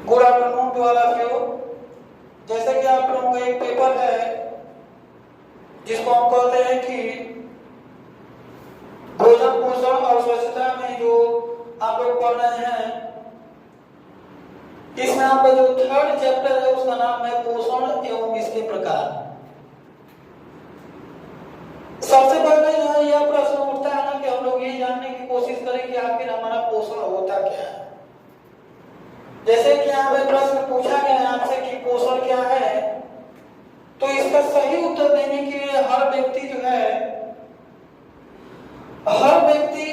Good afternoon to all of you. जैसे कि आप लोगों का एक पेपर है जिसको हम कहते हैं कि भोजन पोषण और स्वच्छता में जो आप लोग पढ़ रहे हैं, इसमें आपका जो थर्ड चैप्टर है उसका नाम है पोषण एवं इसके प्रकार। सबसे पहले जो है यह प्रश्न उठता है ना कि हम लोग ये जानने की कोशिश करें कि आखिर हमारा पोषण होता क्या है। जैसे कि यहाँ पे प्रश्न पूछा गया है आपसे कि पोषण क्या है, तो इसका सही उत्तर देने के लिए हर व्यक्ति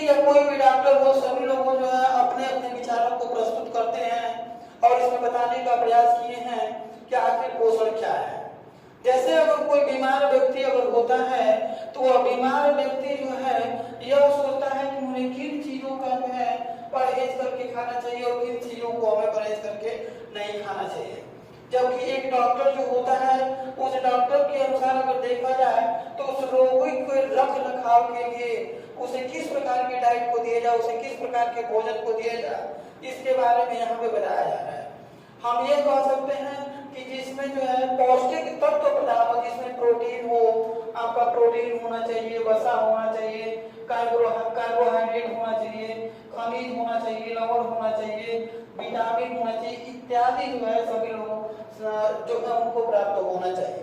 या कोई भी डॉक्टर हो, सभी लोगों जो है अपने अपने विचारों को प्रस्तुत करते हैं और इसमें बताने का प्रयास किए हैं कि आखिर पोषण क्या है। जैसे अगर कोई बीमार व्यक्ति अगर होता है तो वह बीमार व्यक्ति जो है यह सोचता है कि मुझे किन चीजों का जो है परहेज करके खाना चाहिए और किन चीजों को हमें परहेज करके नहीं खाना चाहिए। जबकि एक डॉक्टर जो होता है उस डॉक्टर के अनुसार अगर देखा जाए तो उस रोगी के रख रखाव के लिए उसे किस प्रकार की डाइट को दिया जाए, उसे किस प्रकार के भोजन को दिया जाए, इसके बारे में यहाँ पे बताया जा रहा है। हम ये कह सकते हैं कि जिसमें जो है पौष्टिक तत्व पदार्थ हो, जिसमें प्रोटीन हो, आपका प्रोटीन होना चाहिए, वसा होना चाहिए, कार्बोहाइड्रेट होना चाहिए, खनिज होना चाहिए, लवण होना चाहिए, विटामिन होना चाहिए, इत्यादि जो है सभी लोगों जो है उनको प्राप्त होना चाहिए।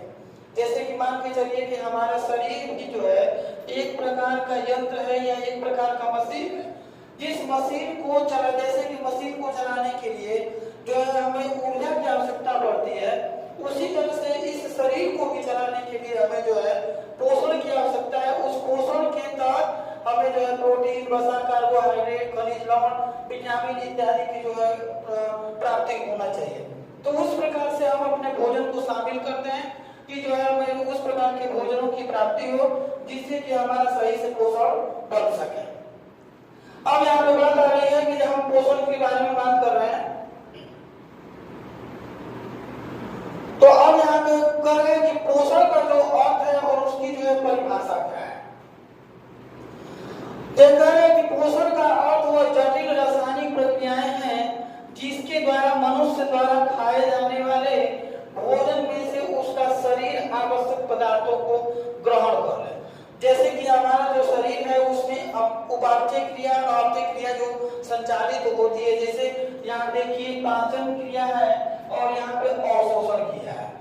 जैसे कि मान के चलिए कि हमारा शरीर भी जो है एक प्रकार का यंत्र है या एक प्रकार का मशीन है। जिस मशीन को जैसे कि मशीन को चलाने के लिए जो है हमें ऊर्जा की आवश्यकता पड़ती है, उसी तरह से इस शरीर को भी चलाने के लिए हमें जो है पोषण की आवश्यकता है। उस पोषण के तहत हमें जो है प्रोटीन, वसा, कार्बोहाइड्रेट, खनिज, लवण, विटामिन इत्यादि की जो है प्राप्ति होना चाहिए। तो उस प्रकार से हम अपने भोजन को शामिल करते हैं कि जो है हमें उस प्रकार के भोजनों की प्राप्ति हो जिससे कि हमारा सही से पोषण बन सके। अब यहाँ पे बात आ रही है कि जब हम पोषण के बारे में बात कर रहे हैं तो अब यहाँ पे कह रहे हैं कि पोषण का जो अर्थ है और उसकी जो है परिभाषा क्या है। कह रहे हैं कि पोषण का अर्थ वह जटिल रासायनिक प्रक्रियाएं हैं जिसके द्वारा मनुष्य द्वारा खाए जाने वाले भोजन में से उसका शरीर आवश्यक पदार्थों को ग्रहण कर ले। जैसे कि हमारा जो शरीर है उसमें उपापचय क्रिया और अपचय क्रिया जो संचालित होती है, जैसे यहाँ देखिए पाचन क्रिया है और यहाँ पे अवशोषण क्रिया है।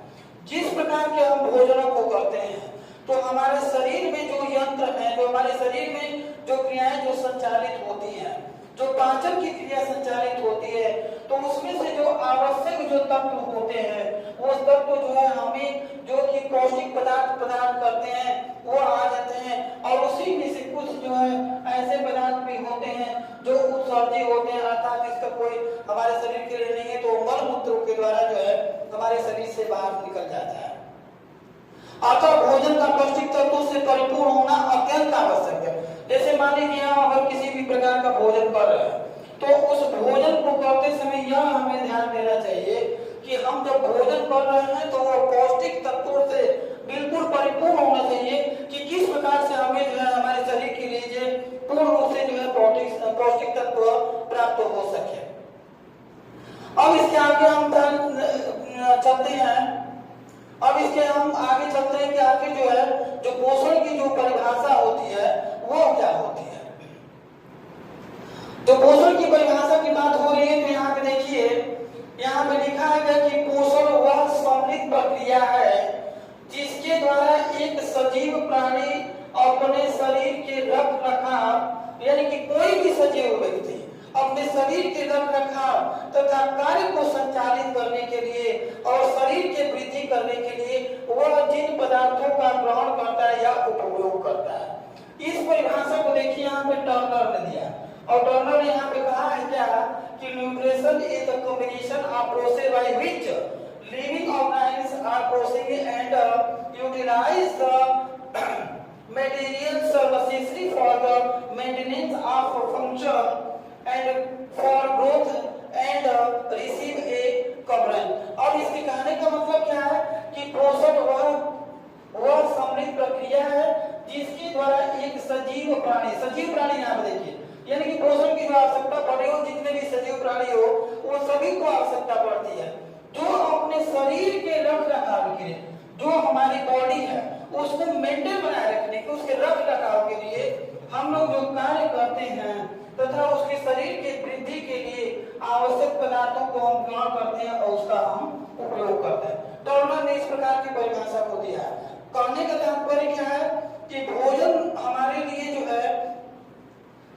जिस प्रकार के हम भोजनों को करते हैं तो हमारे शरीर में जो यंत्र है, जो हमारे शरीर में जो क्रियाएं जो संचालित होती हैं, जो पाचन की क्रिया संचालित होती है, तो उसमें से जो आवश्यक जो तत्व होते हैं वो तत्व जो है हमें जो कि पौष्टिक पदार्थ प्रदान करते हैं वो आ जाते हैं। और उसी में से कुछ जो है ऐसे पदार्थ भी होते हैं जो उत्सर्जी होते हैं, अर्थात इसका कोई हमारे शरीर के लिए नहीं है तो मल मूत्रों के द्वारा जो है हमारे शरीर से बाहर निकल जाता है। अतः भोजन का पौष्टिक तत्वों से परिपूर्ण होना अत्यंत आवश्यक है। जैसे मान लीजिए अगर किसी भी प्रकार का भोजन कर रहे हैं तो उस भोजन को करते समय यह हमें ध्यान देना चाहिए कि हम जब भोजन कर रहे हैं तो वो पौष्टिक तत्वों से बिल्कुल परिपूर्ण होना चाहिए कि किस प्रकार से हमें जो है हमारे शरीर के लिए पूर्ण रूप से जो है पौष्टिक तत्व प्राप्त हो सके। अब इसके आगे हम चलते हैं। अब इसके हम आगे चलते हैं कि आखिर जो है जो पोषण की जो परिभाषा होती है वो क्या होती है। तो पोषण की परिभाषा की बात हो रही है तो यहाँ पे देखिए, यहाँ पे लिखा है कि पोषण वह सम्मिलित प्रक्रिया है जिसके द्वारा एक सजीव प्राणी अपने शरीर के रख रखाव, यानी कि कोई भी सजीव व्यक्ति अपने शरीर के रख रखाव तथा कार्य को संचालित करने के लिए और शरीर के वृद्धि करने के लिए वह जिन पदार्थों का ग्रहण करता है या उपयोग करता है। इस परिभाषा को देखिए यहाँ पे टर्नर ने दिया और टर्नर ने यहाँ पे कहा है क्या कि nutrition is the combination of process by which living organisms are processing and utilize the materials necessary for the maintenance of function and for growth and receive a coverage। अब इसके कहने का मतलब क्या है कि पोषण वह सम्मिलित प्रक्रिया है जिसके द्वारा एक सजीव प्राणी यहाँ पे देखिए, यानी कि पोषण की जो आवश्यकता पड़े हो, जितने भी सजीव प्राणी हो वो सभी को आवश्यकता पड़ती जो हमारी बॉडी है उसको मेंटेन बनाए रखने के, उसके रख रखाव के लिए हम लोग जो कार्य करते हैं तथा उसके शरीर के वृद्धि के लिए आवश्यक पदार्थों को हम ग्रहण करते हैं और उसका हम उपयोग करते हैं। टर्नर ने इस प्रकार की परिभाषा को दिया है। कहने का तात्पर्य क्या है कि भोजन हमारे लिए जो है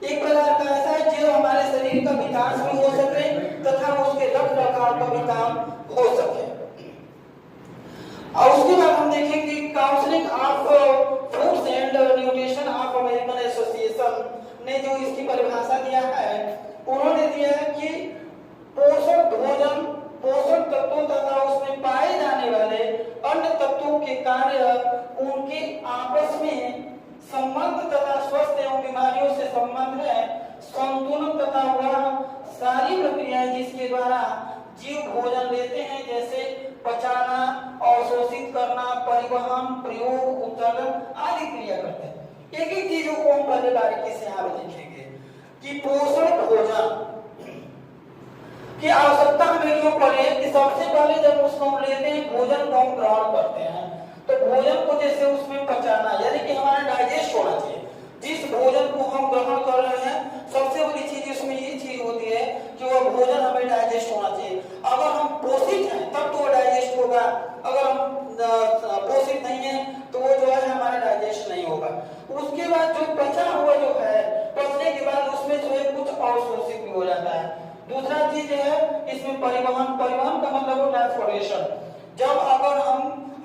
एक प्रकार का ऐसा है जो हमारे शरीर का विकास भी हो सके तथा उसके रख रखाव का भी काम हो सके। और उसके बाद हम देखेंगे counselling of foods and nutrition of American association ने जो इसकी परिभाषा दिया है, उन्होंने दिया है कि पोषण भोजन पोषण तत्वों तथा उसमें पाए जाने वाले अन्य तत्वों के कार्य उनके आपस में संबंध तथा स्वस्थ एवं बीमारियों से संबंध है, संतुलन तथा वह सारी प्रक्रियाएं जिसके द्वारा जीव भोजन लेते हैं, जैसे पचाना, अवशोषित करना, परिवहन, प्रयोग, उत्सर्जन आदि क्रिया करते हैं। एक एक चीजों को हम पहले बारीकी से यहाँ पे देखेंगे कि पोषण भोजन की आवश्यकता हमें क्यों पड़े कि सबसे पहले जब उसको हम लेते हैं, भोजन को हम ग्रहण करते हैं, तो भोजन को जैसे उसमें पचाना यानी कि हमारा डाइजेस्ट होना चाहिए। जिस भोजन को हम ग्रहण कर रहे हैं सबसे बड़ी चीज उसमें ये चीज होती है कि वह भोजन हमें डाइजेस्ट होना चाहिए। अगर हम पोषित हैं तब तो वो डाइजेस्ट होगा, अगर हम पोषित नहीं है तो वो जो है हमारा डाइजेस्ट नहीं होगा। उसके बाद जो पचा हुआ जो है, पचने के बाद उसमें जो है कुछ अवशोषित भी हो जाता है। दूसरा चीज है इसमें परिवहन का मतलब हो ट्रांसपोर्टेशन। जब अगर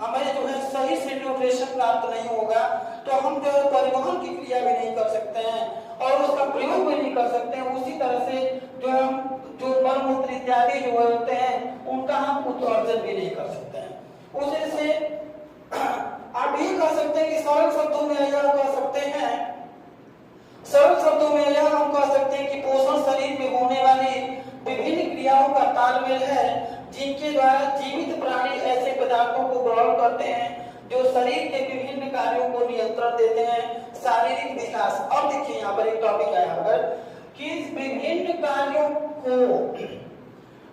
हमें जो है सही से न्यूट्रिशन प्राप्त नहीं होगा तो हम जो है परिवहन की क्रिया भी नहीं कर सकते हैं और उसका प्रयोग भी नहीं कर सकते हैं। उसी तरह से जो मलमूत्र इत्यादि जो होते हैं उनका हम उत्सर्जन भी नहीं कर सकते हैं। उसी से आप ये कह सकते हैं कि सरल शब्दों में यह कह सकते हैं कि पोषण शरीर में होने वाली विभिन्न क्रियाओं का तालमेल है जिनके द्वारा जीवित प्राणी ऐसे पदार्थों को ग्रहण करते हैं जो शरीर के विभिन्न कार्यों को नियंत्रण देते हैं। शारीरिक विकास। अब देखिए यहाँ पर एक टॉपिक है यहाँ पर कि विभिन्न कार्यों को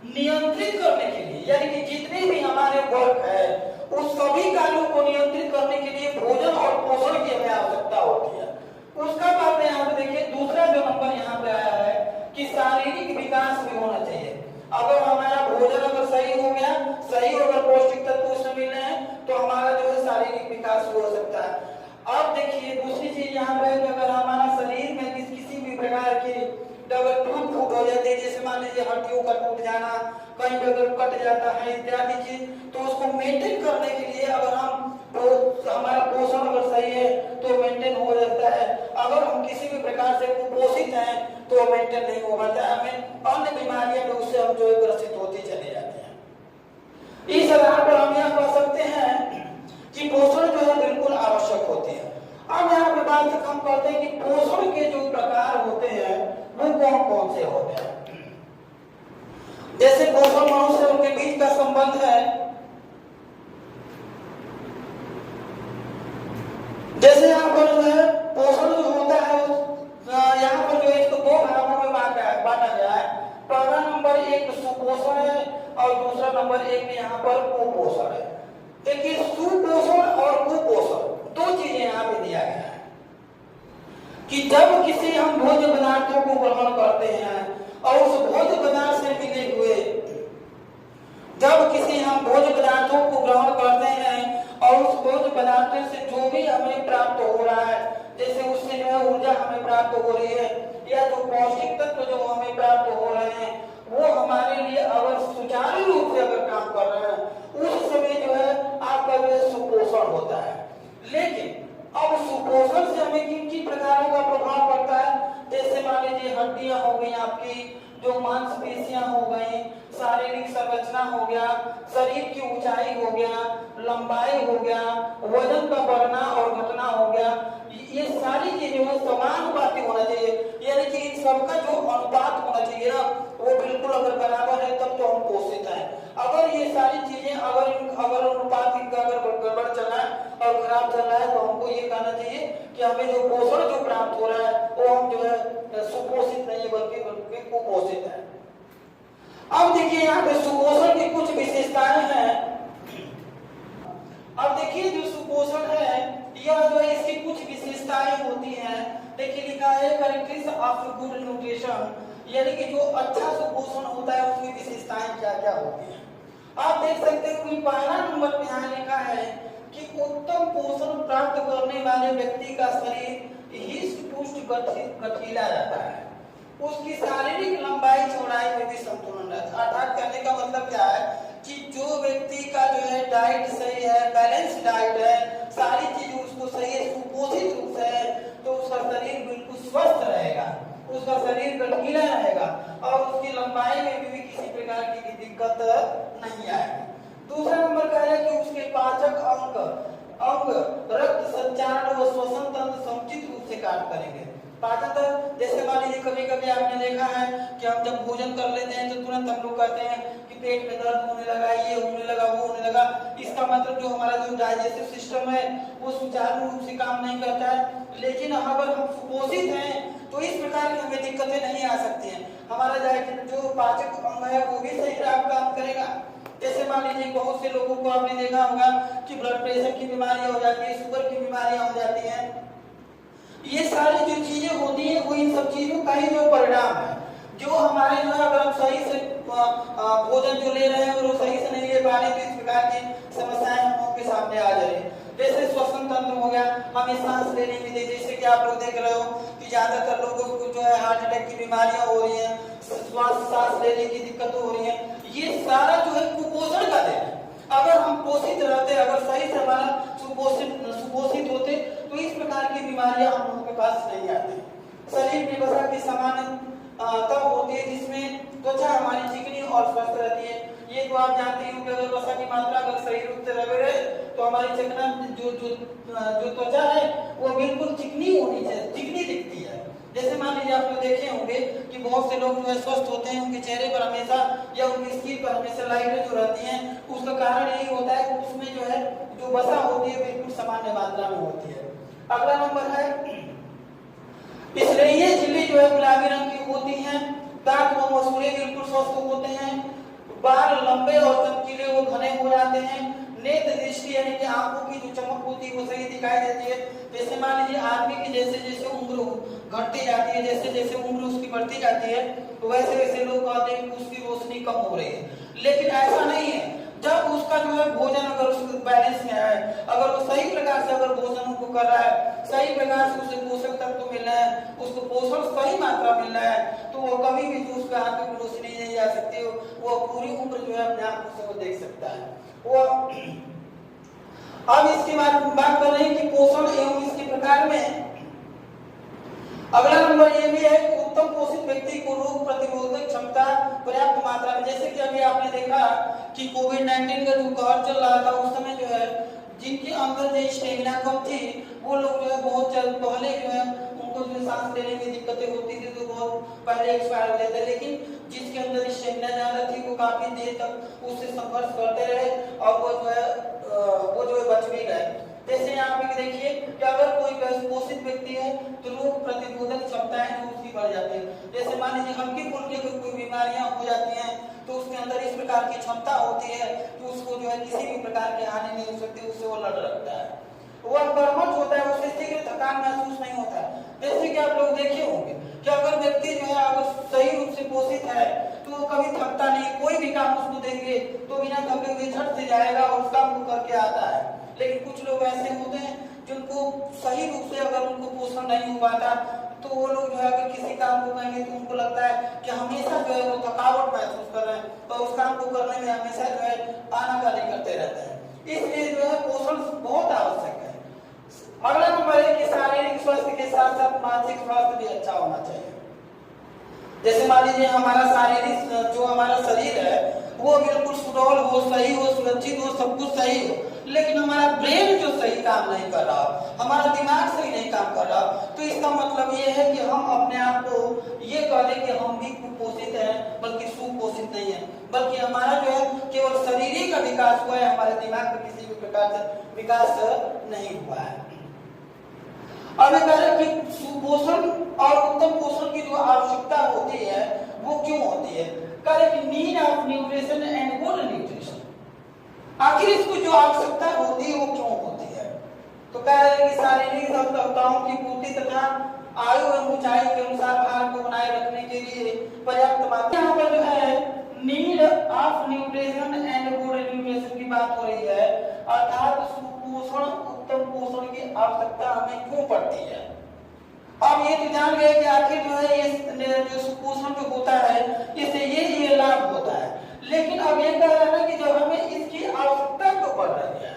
नियंत्रित करने के लिए यानी कि जितने भी हमारे वर्क है उस सभी कार्यों को नियंत्रित करने के लिए भोजन और पोषण की हमें आवश्यकता होती है। उसका बात यहाँ पे देखिए दूसरा जो नंबर यहाँ पे आया है कि शारीरिक विकास भी होना चाहिए। अगर हमारा भोजन अगर सही हो गया, सही अगर पौष्टिक तत्व उसमें मिल रहे हैं तो हमारा जो है शारीरिक विकास भी हो सकता है। अब देखिए दूसरी चीज यहाँ पे अगर हमारा शरीर में किसी भी प्रकार की अगर टूट फूट हो जाती है, जैसे मान लीजिए हड्डियों का टूट जाना, कहीं पे अगर कट जाता है इत्यादि चीज, तो उसको मेंटेन करने के लिए अगर हमारा पोषण अगर सही है तो मेंटेन हो जाता है। अगर हम किसी भी प्रकार से कुपोषित हैं तो मेंटेन नहीं हो पाता है, हमें अन्य बीमारियां भी उससे हम जो है ग्रसित होते चले जाते हैं। इस आधार पर हम यह कह सकते हैं कि पोषण जो है बिल्कुल आवश्यक होती है। अब यहाँ पे बात हम कहते हैं कि पोषण के जो प्रकार होते हैं वो कौन कौन से होते हैं। जैसे पोषण मनुष्य के बीच का संबंध है, जैसे यहाँ पर जो है पोषण जो होता है यहाँ पर जो इसको दो भागों में बांटा गया है। पहला नंबर एक सुपोषण है और दूसरा नंबर एक यहाँ पर कुपोषण है। देखिए सुपोषण और कुपोषण दो चीजें यहाँ पे दिया गया है कि जब किसी हम भोज्य पदार्थों को ग्रहण करते हैं और उस भोज्य पदार्थ से मिले हुए जब किसी हम भोज्य पदार्थों को ग्रहण करते हैं और उस भोज्य पदार्थों से जो भी हमें प्राप्त हो रहा है, जैसे उससे जो है ऊर्जा हमें प्राप्त हो रही है या जो पौष्टिक तत्व जो हमें प्राप्त हो रहे हैं वो हमारे लिए अगर सुचारू रूप से अगर काम कर रहे हैं उस समय जो है आपका जो है सुपोषण होता है। लेकिन अब सुपोषण से हमें किन किन प्रकारों का प्रभाव पड़ता है, जैसे मान लीजिए हड्डियां हो गई, आपकी जो मांसपेशियां हो गई, शारीरिक संरचना हो गया, शरीर की ऊंचाई हो गया, लंबाई हो गया, वजन का बढ़ना और घटना हो गया, ये सारी चीजें समानुपाती होना चाहिए। यानी कि इन सबका जो अनुपात होना चाहिए ना वो बिल्कुल अगर बराबर है तब तो हम पोषित हैं। अगर ये सारी चीजें अगर अनुपात इनका अगर गड़बड़ चल रहा है और खराब चल रहा है तो हमको ये कहना चाहिए कि हमें जो पोषण जो प्राप्त हो रहा है वो हम जो है सुपोषित नहीं है बल्कि कुपोषित है। अब देखिए यहाँ पे सुपोषण की कुछ विशेषताएं हैं। अब देखिए जो सुपोषण है यह जो है इसकी कुछ विशेषताएं होती हैं। देखिए लिखा है कैरेक्टरिस्टिक्स ऑफ गुड न्यूट्रिशन, यानी कि जो अच्छा सुपोषण होता है उसकी विशेषताएं क्या क्या होती हैं। आप देख सकते हो कि पहला नंबर पे यहाँ लिखा है कि उत्तम पोषण प्राप्त करने वाले व्यक्ति का शरीर हिष्ट पुष्ट गठीला रहता है, उसकी शारीरिक लंबाई चौड़ाई में भी संतुलन रहता है। अर्थात कहने का मतलब क्या है कि जो व्यक्ति का जो है डाइट सही है, बैलेंस डाइट है, सारी चीज उसको सही है, सुपोषित रूप से है, तो उसका शरीर बिल्कुल स्वस्थ रहेगा, उसका शरीर गठीला रहेगा और उसकी लंबाई में भी किसी प्रकार की दिक्कत नहीं आएगी। दूसरा नंबर का है कि उसके पाचक अंग रक्त संचारण व श्वसन तंत्र समुचित रूप से कार्य करेंगे। पाचन तंत्र, जैसे मान लीजिए कभी कभी आपने देखा है कि हम जब भोजन कर लेते हैं तो तुरंत हम लोग कहते हैं कि पेट में दर्द होने लगा, ये होने लगा, वो होने लगा। इसका मतलब जो हमारा जो डाइजेस्टिव सिस्टम है वो सुचारू रूप से काम नहीं करता है। लेकिन अगर हम सुपोषित हैं तो इस प्रकार की हमें दिक्कतें नहीं आ सकती हैं। हमारा जो पाचक अंग है वो भी सही काम करेगा। जैसे मान लीजिए बहुत से लोगों को आपने देखा होगा कि ब्लड प्रेशर की बीमारियां हो जाती है, शुगर की बीमारियां हो जाती हैं। ये सारी जो चीजें होती हैं वो इन सब चीजों का ही जो परिणाम है। जो हमारे जो है अगर हम सही से भोजन जो ले रहे हैं और वो सही से नहीं ले पा रहे तो इस प्रकार की समस्याएं हम लोगों के सामने आ जा रही है। जैसे श्वसन तंत्र हो गया, हमें सांस लेने में जैसे कि आप लोग देख रहे हो कि ज्यादातर लोगों को जो है हार्ट अटैक की बीमारियां हो रही हैं, सांस लेने की दिक्कत हो रही है। ये सारा जो है कुपोषण का देन है। अगर हम पोषित रहते, अगर सही से हमारा सुपोषित होते तो इस प्रकार की बीमारियां हम लोगों के पास नहीं आती। शरीर में वसा की समान तब होती है जिसमें त्वचा हमारी चिकनी और स्वस्थ रहती है। ये तो आप जानते हो कि अगर वसा की मात्रा अगर सही रूप से रहे तो हमारी चिकना जो त्वचा है वो बिल्कुल चिकनी होनी चाहिए, चिकनी दिखती है। जैसे मान लीजिए आप लोग देखे होंगे कि बहुत से लोग जो है स्वस्थ होते हैं, उनके चेहरे पर हमेशा या उनकी स्किन पर हमेशा लाइटें जो रहती हैं, उसका कारण यही होता है कि उसमें जो है जो वसा होती है बिल्कुल सामान्य मात्रा में होती है। अगला नंबर है इसलिए झिल्ली जो है गुलाबी रंग की होती हैं, दांत व मसूड़े बिल्कुल स्वस्थ होते हैं, बाल लंबे और चमकीले वो घने हो जाते हैं, नेत्र दृष्टि यानी कि आंखों की जो चमक होती है वो सही दिखाई देती है। जैसे मान लीजिए आदमी की जैसे जैसे उम्र घटती जाती है, जैसे जैसे उम्र उसकी बढ़ती जाती है तो वैसे वैसे लोग कहते हैं कि उसकी रोशनी कम हो रही है, लेकिन ऐसा नहीं है। जब उसका जो है भोजन अगर उसके बैलेंस में है, अगर वो सही प्रकार से अगर भोजन को कर रहा है, सही प्रकार से उसे पोषक तत्व मिल रहा है, उसको पोषण सही मात्रा मिल रहा है, तो वो कभी भी जो उसके आंखों की रोशनी नहीं जा सकती, वो पूरी उम्र जो है अपने आंखों से वो देख सकता है। वो अब इसके बाद बात कर रहे हैं कि पोषण एवं इसके प्रकार में अगला नंबर ये भी है कि उत्तम पोषित व्यक्ति को रोग प्रतिरोधक क्षमता पर्याप्त मात्रा में, जैसे कि अभी आपने देखा कि कोविड-19 का जो कहर चल रहा था उस समय जो है जिनके अंदर जो स्टेमिना कम थी वो लोग जो है बहुत पहले जो है उनको जो सांस लेने में दिक्कतें होती थी तो बहुत पहले एक्सपायर हो जाते, लेकिन जिसके अंदर स्टेमिना ज्यादा थी वो काफी देर तक उससे संघर्ष करते रहे और वो जो है बच भी गए। जैसे यहाँ पे देखिए कि अगर कोई पोषित व्यक्ति है तो रोग प्रतिरोधक क्षमताएं जो उसकी बढ़ जाती है। जैसे मान लीजिए हल्की फुल्की कोई बीमारियां हो जाती हैं तो उसके अंदर इस प्रकार की क्षमता होती है कि उसको जो है किसी भी प्रकार की हानि नहीं हो सकती, उससे वो लड़ रखता है, वह कर्मठ होता है, उससे शीघ्र थकान महसूस नहीं होता है। जैसे कि आप लोग देखे होंगे कि अगर व्यक्ति जो है अगर सही रूप से पोषित है तो वो कभी थकता नहीं, कोई भी काम उसको देंगे तो बिना थके हुए झट से जाएगा और उस काम को करके आता है। लेकिन कुछ लोग ऐसे होते हैं जिनको सही रूप से अगर उनको पोषण नहीं हो पाता तो वो लोग जो है अगर किसी काम को करेंगे तो उनको लगता है कि हमेशा जो है वो थकावट महसूस कर रहे हैं और उस काम को करने में हमेशा जो है आनाकानी करते रहते हैं। इसलिए जो है पोषण बहुत आवश्यक है। अगला नंबर है कि शारीरिक स्वास्थ्य के साथ साथ मानसिक स्वास्थ्य भी अच्छा होना चाहिए। जैसे मान लीजिए हमारा शारीरिक जो हमारा शरीर है वो बिल्कुल सुडौल हो, सही हो, सुरक्षित हो, सब कुछ सही हो, लेकिन हमारा ब्रेन जो सही काम नहीं कर रहा, हमारा दिमाग सही नहीं काम कर रहा, तो इसका मतलब ये है कि हम अपने आप को ये कह लें कि हम भी कुपोषित हैं बल्कि सुपोषित नहीं है, बल्कि हमारा जो है केवल शरीर का विकास हुआ है, हमारे दिमाग का किसी भी प्रकार से विकास नहीं हुआ है। अब ये कह रहे कि सुपोषण और उत्तम पोषण की जो आवश्यकता होती है वो क्यों होती है? कह रहे कि need of nutrition and good nutrition. आखिर इसको जो आवश्यकता होती है वो क्यों होती है? तो कह रहे हैं कि शारीरिक आवश्यकताओं की पूर्ति तथा आयु एवं ऊंचाई के अनुसार भार को बनाए रखने के लिए पर्याप्त मात्रा। यहाँ पर जो है need of nutrition and good nutrition की बात हो रही है, अर्थात सुपोषण उत्तम पोषण की आवश्यकता हमें क्यों पड़ती है। अब ये तो जान गए कि आखिर जो है ये जो सुपोषण जो होता है इससे ये लाभ होता है, लेकिन अब ये कह रहा है ना कि जो हमें इसकी आवश्यकता क्यों पड़ रही है।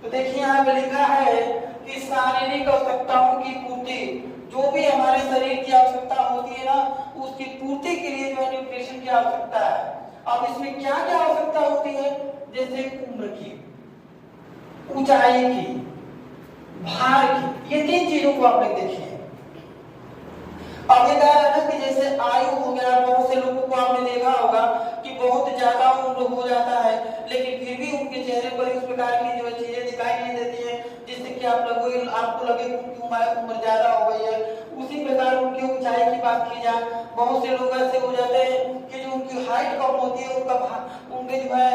तो देखिए यहाँ पे लिखा है कि शारीरिक आवश्यकताओं की पूर्ति, जो भी हमारे शरीर की आवश्यकता होती है ना उसकी पूर्ति के लिए जो है न्यूट्रिशन की आवश्यकता है। अब इसमें क्या क्या आवश्यकता होती है, जैसे उम्र की, ऊंचाई की, भार की, ये 3 चीजों को आप लोग देखिए। अब ये कह रहा है ना कि जैसे आयु हो गया, बहुत से लोगों को आपने देखा होगा कि बहुत ज्यादा उम्र हो जाता है लेकिन फिर भी उनके चेहरे पर इस प्रकार की जो चीजें दिखाई नहीं देती है जिससे कि आपको लगे उनकी उम्र ज्यादा हो गई है। उसी प्रकार उनकी ऊंचाई की बात की जाए, बहुत से लोग ऐसे हो जाते हैं कि जो उनकी हाइट कम होती है उनके जो है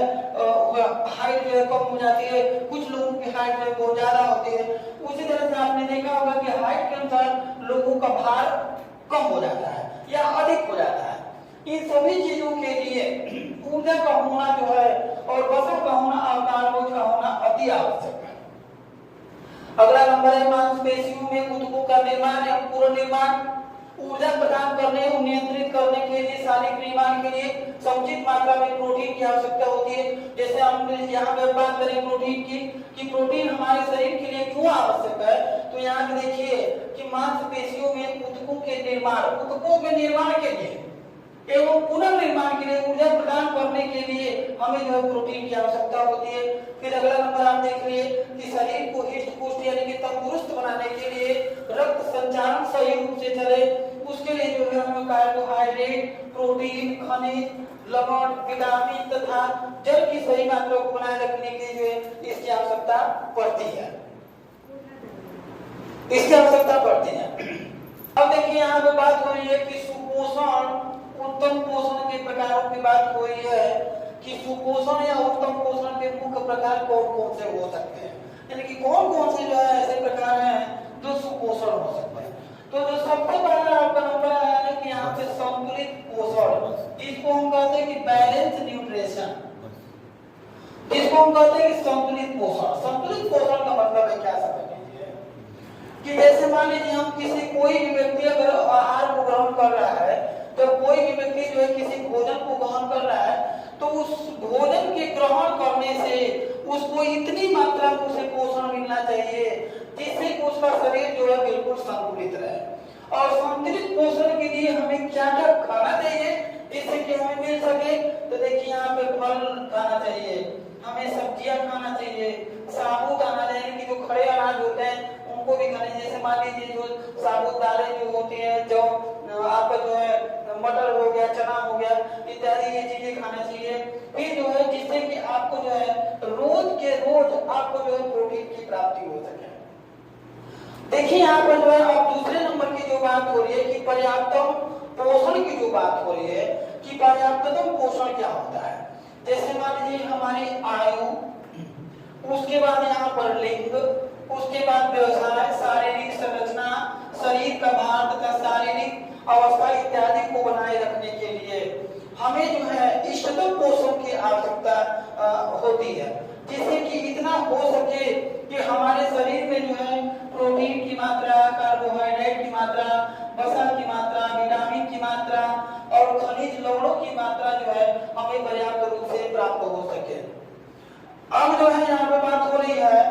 हाइट जो है कम हो जाती है, कुछ लोगों की हाइट जो है बहुत ज्यादा होती है। उसी तरह से आपने देखा होगा कि हाइट के अनुसार लोगों का भार कम हो जाता है या अधिक हो जाता है। इन सभी चीजों के लिए ऊर्जा का होना जो है और वसा का होना और कार्बोज का होना अति आवश्यक है। अगला नंबर है मांसपेशियों में ऊतकों का निर्माण एवं पूर्ण निर्माण। ऊर्जा प्रदान करने और नियंत्रित करने के लिए शारीरिक निर्माण के लिए समुचित मात्रा में प्रोटीन की आवश्यकता होती है। जैसे हम यहाँ पे बात करें प्रोटीन की कि प्रोटीन हमारे शरीर के लिए क्यों आवश्यक है, तो यहाँ पे देखिए कि मांसपेशियों में ऊतकों के निर्माण के लिए एवं पुनर्निर्माण के लिए ऊर्जा प्रदान करने के लिए हमें जो है प्रोटीन की आवश्यकता होती है। फिर अगला नंबर आप देख लिए कि शरीर को हिष्ट पुष्ट यानी कि तंदुरुस्त बनाने के लिए रक्त संचालन सही रूप से चले उसके लिए जो है हमें कार्बोहाइड्रेट, प्रोटीन, खनिज, लवण, विटामिन तथा जल की सही मात्रा को बनाए रखने के लिए इसकी आवश्यकता पड़ती है। अब देखिए यहाँ पे बात हो रही है कि सुपोषण उत्तम पोषण के प्रकारों की बात हो रही है कि सुपोषण या उत्तम पोषण के मुख्य प्रकार कौन कौन से हो सकते हैं, यानी कि कौन कौन से जो है ऐसे प्रकार हैं जो सुपोषण हो सकते हैं। तो जो सबसे पहला आपका नंबर आया है कि यहाँ पे संतुलित पोषण, इसको हम कहते हैं कि बैलेंस न्यूट्रिशन, इसको हम कहते हैं कि संतुलित पोषण। संतुलित पोषण का मतलब है क्या, समझ लीजिए कि जैसे मान लीजिए हम कोई भी व्यक्ति अगर आहार को ग्रहण कर रहा है, तो कोई भी व्यक्ति जो है किसी भोजन को ग्रहण कर रहा है तो उस भोजन के ग्रहण करने से उसको इतनी मात्रा में उसे पोषण मिलना चाहिए जिससे कि उसका शरीर जो है बिल्कुल संतुलित रहे। और संतुलित पोषण के लिए हमें क्या क्या खाना चाहिए जिससे कि हमें मिल सके, तो देखिए यहाँ पे फल खाना चाहिए, हमें सब्जियां खाना चाहिए, साबुत अनाज यानी कि जो खड़े अनाज होते हैं उनको भी खाने, जैसे मान लीजिए जो साबुत दालें जो होती है, जो आपका जो है मटर हो गया, चना हो गया, इत्यादि ये चीजें खाना चाहिए। फिर जो है जिससे कि आपको जो है रोज के रोज आपको जो है प्रोटीन की प्राप्ति हो सके। देखिए यहाँ पर जो है अब दूसरे नंबर की जो बात हो रही है कि पर्याप्तम पोषण की जो बात हो रही है कि पर्याप्तम पोषण क्या होता है। जैसे मान लीजिए हमारी आयु, उसके बाद यहाँ पर लिंग, उसके बाद व्यवसाय, शारीरिक संरचना, शरीर का भार तथा शारीरिक अवस्था इत्यादि को बनाए रखने के लिए हमें जो है इष्टतम पोषण की आवश्यकता होती है, जिससे कि इतना हो सके कि हमारे शरीर में जो है प्रोटीन की मात्रा, कार्बोहाइड्रेट की मात्रा, वसा की मात्रा, विटामिन की मात्रा और खनिज लवणों की मात्रा जो है हमें पर्याप्त रूप से प्राप्त हो सके। अब जो है यहाँ पे बात हो रही है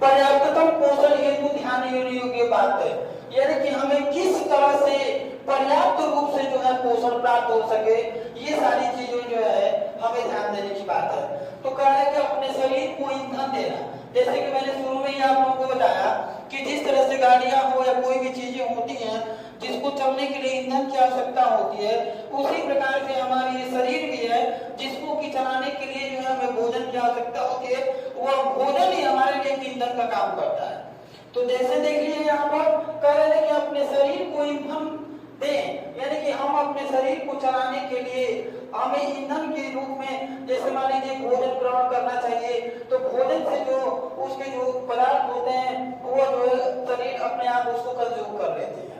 पर्याप्ततम पोषण हेतु ध्यान देने योग्य बात है, यानी कि हमें किस तरह से पर्याप्त रूप से जो है पोषण प्राप्त हो सके, ये सारी चीजें जो है हमें ध्यान देने की बात है। तो कह रहे कि अपने शरीर को ईंधन देना, जैसे कि मैंने शुरू में ही आप लोगों को बताया कि जिस तरह से गाड़ियां हो या कोई भी चीजें होती हैं जिसको चलने के लिए ईंधन की आवश्यकता होती है, उसी प्रकार से हमारी ये शरीर भी है जिसको कि चलाने के लिए जो है हमें भोजन की आवश्यकता होती है, वह भोजन ही हमारे लिए ईंधन का काम करता है। तो जैसे देख लीजिए यहाँ पर कह रहे हैं कि अपने शरीर को ईंधन दें, यानी कि हम अपने शरीर को चलाने के लिए हमें ईंधन के रूप में, जैसे मान लीजिए भोजन ग्रहण करना चाहिए, तो भोजन से जो उसके जो पदार्थ होते हैं वो जो है शरीर अपने आप उसको कंज्यूम कर लेते हैं।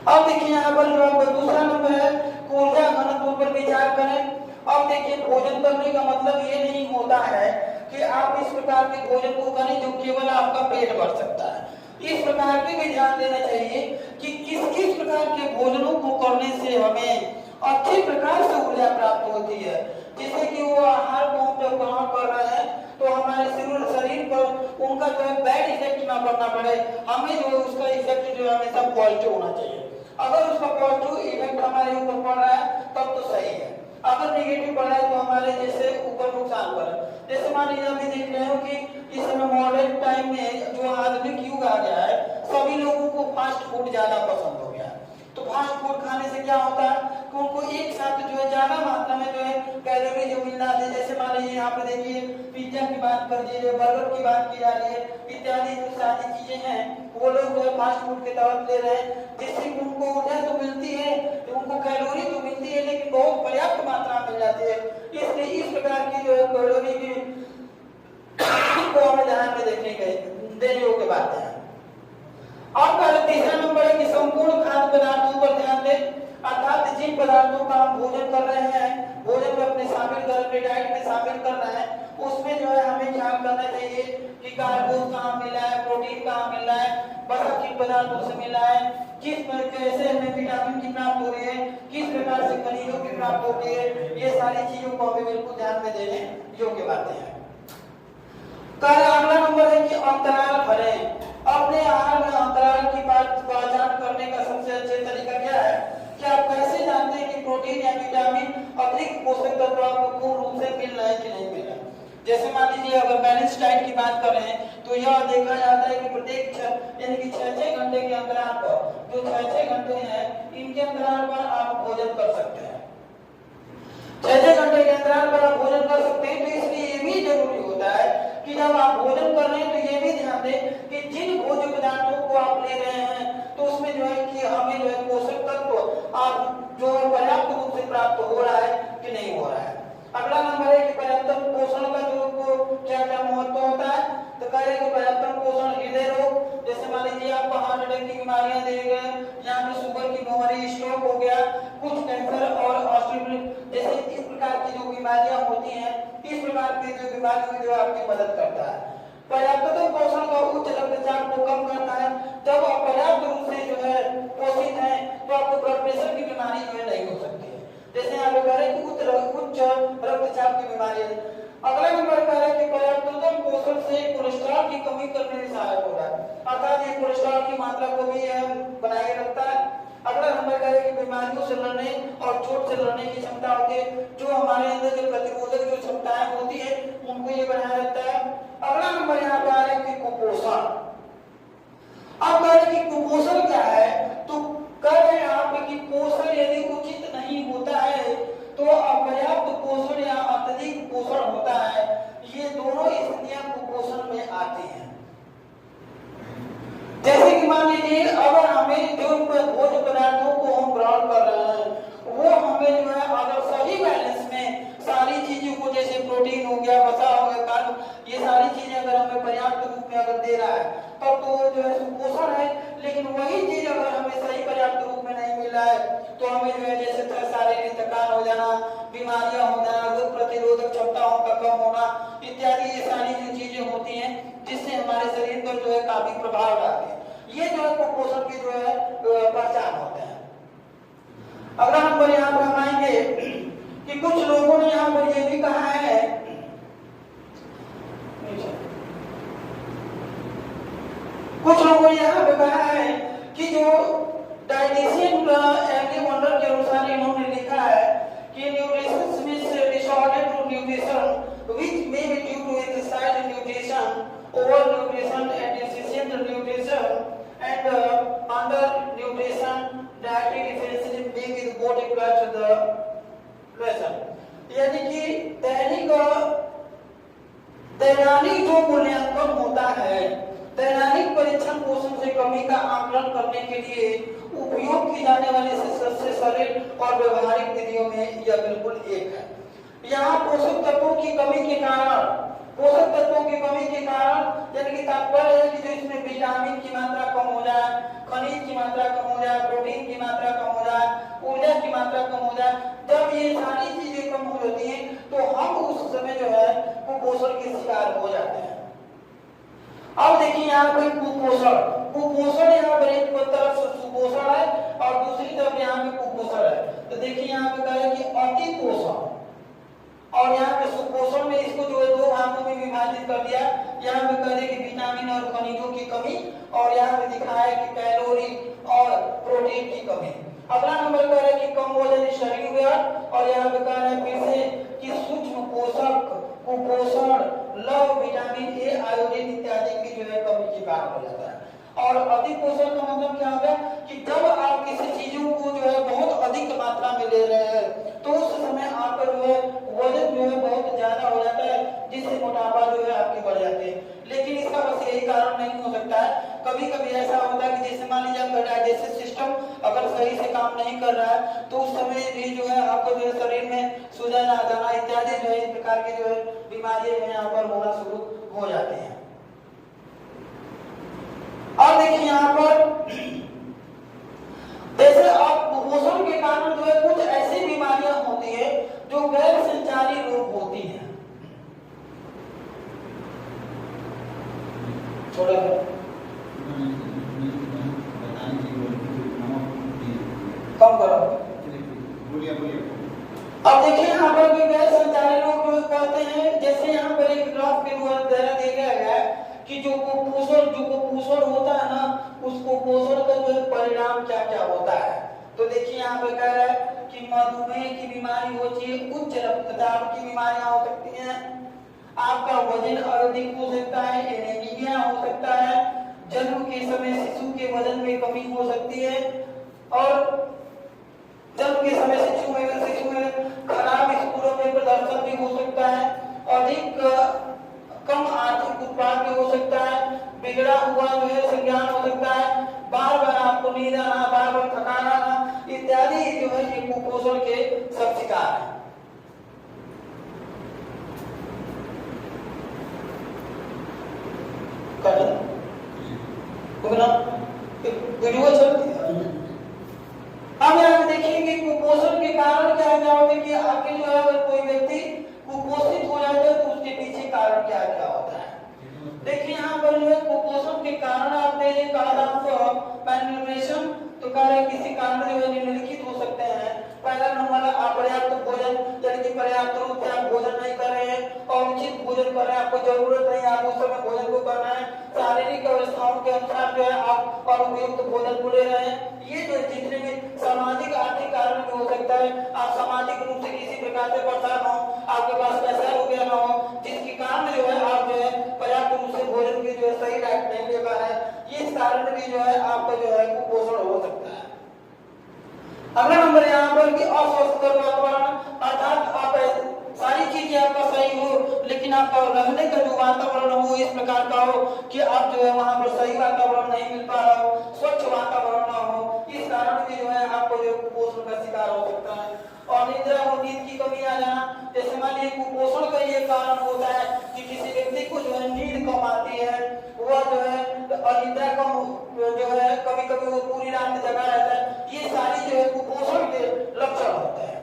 अब देखिए यहाँ पर जो दूसरा नंबर है ऊर्जा घनत्व पर विचार करें। अब देखिए भोजन करने का मतलब ये नहीं होता है कि आप इस प्रकार के भोजन को करें जो केवल आपका पेट भर सकता है। इस प्रकार पे भी ध्यान देना चाहिए कि किस किस प्रकार के भोजनों को करने से हमें अच्छे प्रकार से ऊर्जा प्राप्त होती है, जिससे कि वो आहार को हम जब ग्रहण कर रहे हैं तो हमारे शरीर पर उनका जो है बैड इफेक्ट ना पड़ना पड़े, हमें जो है उसका इफेक्ट जो है हमेशा पॉजिटिव होना चाहिए। अगर उसका पॉजिटिव इफेक्ट हमारे ऊपर पड़ रहा है तब तो सही है, अगर नेगेटिव पड़ रहा है तो हमारे जैसे ऊपर नुकसान कर रहा है। जैसे मान लीजिए अभी देख रहे हो कि इस समय मॉडर्न टाइम में जो आधुनिक युग आ गया है, सभी लोगों को फास्ट फूड ज्यादा पसंद हो गया है। तो फास्ट फूड खाने से क्या होता है कि उनको एक साथ जो है ज्यादा मात्रा में जो है कैलोरी जो मिलना है, जैसे मान लीजिए यहाँ पे देखिए पिज्जा की बात कर दीजिए, बर्गर की बात की जा रही है, इत्यादि जो सारी चीजें हैं वो लोग जो है फास्ट फूड के तरफ ले रहे हैं, जिससे उनको ऊर्जा तो मिलती है, उनको कैलोरी तो मिलती है, लेकिन बहुत पर्याप्त मात्रा में मिल जाती है। इसलिए इस प्रकार की जो है कैलोरी की को हमें ध्यान में देने योग्य बात है। आपका तीसरा नंबर है कि संपूर्ण खाद्य पदार्थों पर ध्यान दें, अर्थात जिन पदार्थों का हम भोजन कर रहे हैं, भोजन में अपने शामिल कर अपने डाइट में शामिल कर रहे हैं, उसमें जो है हमें ख्याल करना चाहिए कि कार्बोज कहाँ मिला है, प्रोटीन कहाँ मिल रहा है, वसा किन पदार्थों से मिला है, किस कैसे हमें विटामिन की प्राप्त हो रही है, किस प्रकार से खनिजों की प्राप्त होती है, ये सारी चीजों को हमें बिल्कुल ध्यान में देने योग्य बातें हैं। अगला नंबर है कि अंतराल भरें। अपने आहार में अंतराल की पहचान करने का सबसे अच्छा तरीका क्या है कि आप कैसे जानते हैं कि प्रोटीन या विटामिन अतिरिक्त पोषक तत्व आपको पूर्ण रूप से मिल रहा है कि नहीं मिल रहा है। जैसे मान लीजिए अगर बैलेंस डाइट की बात कर रहे हैं तो यह देखा जाता है कि प्रत्येक यानी कि 6-6 घंटे के अंतराल पर, जो 6-6 घंटे हैं इनके अंतराल पर आप भोजन कर सकते हैं। 6-6 घंटे के अंतराल पर आप भोजन कर सकते हैं, तो इसलिए ये भी जरूरी होता है कि जब आप भोजन कर रहे हैं तो ये भी ध्यान दें कि जिन भोज्य पदार्थों को आप ले रहे हैं तो उसमें जो है कि हमें जो है पोषक तत्व आप जो पर्याप्त रूप से प्राप्त हो रहा है कि नहीं हो रहा है। अगला नंबर है कि पर्याप्त पोषण का जो क्या क्या महत्व होता है, तो कहें कि पर्याप्त पोषण हृदय रोग, जैसे मान लीजिए आपको हार्ट अटैक की बीमारियां दे गए, यहाँ पे शुगर की बीमारी, स्ट्रोक हो गया, कुछ कैंसर और ऑस्टियोपोरोसिस जैसे इस प्रकार की जो बीमारियां होती हैं, इस प्रकार की जो बीमारियों जो आपकी मदद करता है। पर्याप्त पोषण का उच्च रक्तचाप को कम करता है। जब आप पर्याप्त रूप से जो है पोषित हैं तो आपको ब्लड प्रेशर की बीमारी जो है नहीं हो सकती है। जैसे यहाँ पे कह रहे हैं कि उच्च रक्तचाप की बीमारी है। अगला नंबर कह रहे हैं कि पर्याप्त पोषण से कोलेस्ट्रॉल की कमी करने में सहायक होता है, अर्थात ये कोलेस्ट्रॉल की मात्रा को भी बनाए रखता है। अगला नंबर कह रहे हैं कि बीमारियों से लड़ने और चोट से लड़ने की क्षमता होती है, जो हमारे अंदर जो प्रतिरोधक जो क्षमताएं होती है उनको ये बनाए रखता है। अगला नंबर यहाँ पे आ रहा है कि कुपोषण। अब कह रहे हैं कि कुपोषण क्या है, तो कह रहे हैं आप कि पोषण यदि उचित नहीं होता है तो अपर्याप्त पोषण या अत्यधिक पोषण होता है, ये दोनों स्थितियां कुपोषण में आती हैं। जैसे कि मान लीजिए अगर हमें जो भोज्य पदार्थों को हम ग्रहण कर रहे हैं वो हमें जो है अगर सही बैलेंस में सारी चीजों को, जैसे प्रोटीन हो गया, वसा हो गया, कार्ब, ये सारी चीजें अगर हमें पर्याप्त रूप में अगर दे रहा है तब तो जो है सुपोषण है। लेकिन वही चीज अगर हमें सही पर्याप्त रूप में नहीं मिल रहा है तो हमें जो है जैसे शारीरिक थकान हो जाना, बीमारियां हो जाना, रोग प्रतिरोधक क्षमताओं का कम होना इत्यादि, ये सारी जो चीजें होती हैं जिससे हमारे शरीर पर जो है काफी प्रभाव डालते हैं। ये जो है कुपोषण की जो है पहचान होते हैं। अगला नंबर यहाँ पर हम आएंगे कि कुछ लोगों ने यहाँ पर यह भी कहा है यहाँ पे कहा है कि जो डाइटिशियन एंडी वंडर के अनुसार इन्होंने लिखा है कि न्यूट्रिशन में disorder to nutrition which may be due to exercise nutrition, over nutrition and deficient nutrition and under nutrition dietary deficiency make the body clutch the lesson, यानी कि दैनिक जो मूल्यांकन होता है दैनिक परीक्षण पोषण से कमी का आकलन करने के लिए उपयोग की जाने वाली सबसे सरल और व्यवहारिक विधियों में यह बिल्कुल एक है। यहाँ पोषक तत्वों की कमी के कारण यानी कि तात्पर्य है कि जो इसमें विटामिन की मात्रा कम हो जाए, खनिज की मात्रा कम हो जाए, प्रोटीन की मात्रा कम हो जाए, ऊर्जा की मात्रा कम हो जाए, जब ये सारी चीजें कम हो जाती हैं तो हम उस समय जो है कुपोषण के शिकार हो जाते हैं। अब देखिए यहाँ पे कुपोषण यहाँ पर एक तरफ सुपोषण है और दूसरी तरफ यहाँ पे कुपोषण है। तो देखिए यहाँ पे कह रहे हैं कि अति पोषण और यहाँ पे सुपोषण में इसको जो है दो भागों में विभाजित कर दिया। यहाँ पे कह रहे कि विटामिन और खनिजों की कमी और यहाँ पे दिखाया है कि कैलोरी और प्रोटीन की कमी। अगला नंबर कह रहे कि कम वजन शरीर व्यय और यहाँ पे कह रहे फिर से कि सूक्ष्म पोषक कुपोषण लव विटामिन ए आयोडीन इत्यादि की जो है कमी के कारण हो जाता है। और अति पोषण का मतलब क्या होगा कि जब आप किसी चीजों को जो है बहुत अधिक मात्रा में ले रहे हैं तो उस समय आपका जो है वजन जो है बहुत ज्यादा हो जाता है, जिससे मोटापा जो है आपकी बढ़ जाती है। लेकिन इसका बस यही कारण नहीं हो सकता है। कभी कभी ऐसा होता है कि जैसे मान लीजिए आपका डाइजेस्टिव सिस्टम अगर सही से काम नहीं कर रहा है तो उस समय भी जो है आपको जो है शरीर में सूजन आ जाना इत्यादि जो है इस प्रकार की जो है बीमारियां जो है यहाँ पर होना शुरू हो जाती हैं। और देखिए यहाँ पर जैसे आप कुपोषण के कारण जो है कुछ ऐसी बीमारियां होती है जो गैर संचारी रोग होती हैं। थोड़ा कम करो। अब देखिए यहाँ पर भी गैर संचारी रोग जो कहते हैं, जैसे यहाँ पर एक ग्राफ के द्वारा दिया गया है कि जो कुपोषण होता है ना, उस कुपोषण का जो परिणाम क्या क्या होता है। तो देखिए यहाँ पे कह रहा है कि मधुमेह की बीमारी होती है, उच्च रक्तचाप की बीमारियां हो सकती हैं, आपका वजन अधिक हो सकता है, एनीमिया हो सकता है, जन्म के समय शिशु के वजन में कमी हो सकती है और जन्म के समय शिशु में खराब स्कूलों में प्रदर्शन भी हो सकता है, अधिक कम आर्थिक उत्पाद भी हो सकता है, बिगड़ा हुआ जो है संज्ञान हो सकता है, बार बार आपको नींद आना, बार बार थकान आना इत्यादि जो है ये कुपोषण के सब शिकार है। वीडियो चलती है। अब यहाँ देखिए कि कुपोषण के कारण क्या होता है कि आपके जो है अगर कोई व्यक्ति कुपोषित हो जाता है तो उसके पीछे कारण क्या क्या होता है। देखिए यहाँ पर जो है कुपोषण के कारण आपने ये कहा था malnutrition, तो कह रहे किसी कारण जो है निम्नलिखित हो सकते हैं। पहला नंबर अपर्याप्त भोजन, यानी कि पर्याप्त रूप से आप भोजन नहीं कर रहे हैं और उचित भोजन कर रहे हैं, आपको जरूरत नहीं आप उस समय भोजन को करना है, शारीरिक अवस्थाओं के अनुसार जो है आप और उपयुक्त भोजन को ले रहे हैं। ये जो जितने भी सामाजिक आर्थिक कारण भी हो सकता है, आप सामाजिक रूप से किसी प्रकार से परेशान हो, आपके पास पैसा रुपया ना हो, जिसके कारण जो है आप जो है पर्याप्त रूप से भोजन की जो है सही डाइट नहीं ले पा रहे हैं, इस कारण भी जो है आपका जो है कुपोषण हो सकता है। अगला नंबर यहाँ पर कि अस्वस्थकर वातावरण, अर्थात आप सारी चीजें आपका सही हो लेकिन आपका रहने का जो वातावरण हो इस प्रकार का हो कि आप जो है वहां पर सही वातावरण नहीं मिल पा रहा हो, स्वच्छ वातावरण ना हो, इस कारण भी जो है आपको जो कुपोषण का शिकार हो सकता है। और निद्रा और नींद की कमी आ जाना, जैसे मान लीजिए कुपोषण का ये कारण होता है कि किसी व्यक्ति को जो है नींद कम आती है, वह जो है अनिद्रा कम जो है कभी कभी वो पूरी रात जगा रहता है, ये सारी जो है कुपोषण के लक्षण होते हैं।